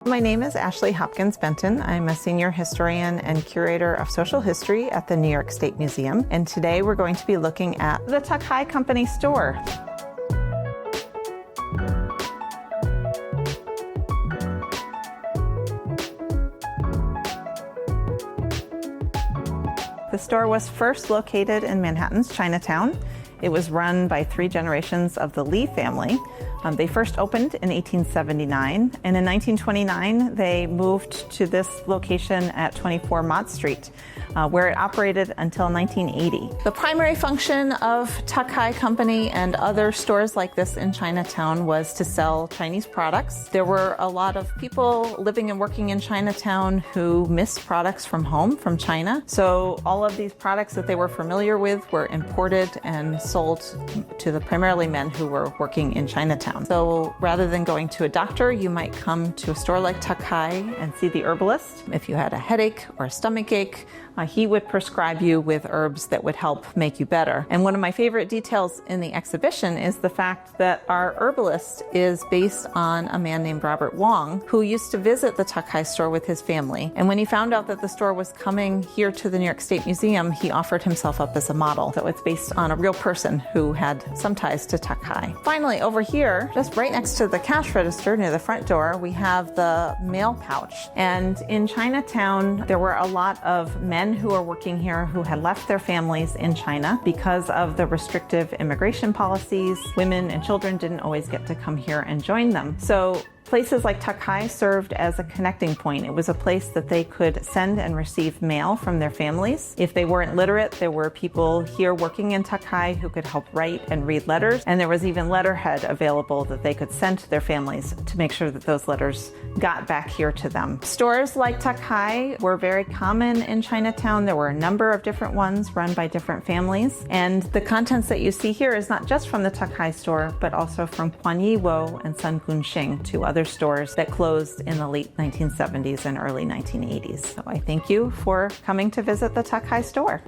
My name is Ashley Hopkins-Benton. I'm a senior historian and curator of social history at the New York State Museum. And today we're going to be looking at the Tuck High Company store. The store was first located in Manhattan's Chinatown. It was run by 3 generations of the Lee family. They first opened in 1879, and in 1929 they moved to this location at 24 Mott Street, where it operated until 1980. The primary function of Tuck High Company and other stores like this in Chinatown was to sell Chinese products. There were a lot of people living and working in Chinatown who missed products from home, from China. So all of these products that they were familiar with were imported and sold to the primarily men who were working in Chinatown. So rather than going to a doctor, you might come to a store like Tuck High and see the herbalist. If you had a headache or a stomach ache, he would prescribe you with herbs that would help make you better. And one of my favorite details in the exhibition is the fact that our herbalist is based on a man named Robert Wong, who used to visit the Tuck High store with his family. And when he found out that the store was coming here to the New York State Museum, he offered himself up as a model. So it's based on a real person who had some ties to Tuck High. Finally, over here, just right next to the cash register near the front door, we have the mail pouch. And in Chinatown, there were a lot of men who were working here who had left their families in China because of the restrictive immigration policies. Women and children didn't always get to come here and join them. So places like Tuck High served as a connecting point. It was a place that they could send and receive mail from their families. If they weren't literate, there were people here working in Tuck High who could help write and read letters. And there was even letterhead available that they could send to their families to make sure that those letters got back here to them. Stores like Tuck High were very common in Chinatown. There were a number of different ones run by different families. And the contents that you see here is not just from the Tuck High store, but also from Kuan-Yi Wo and Sun Gun-Shing, 2 other stores that closed in the late 1970s and early 1980s. So I thank you for coming to visit the Tuck High store.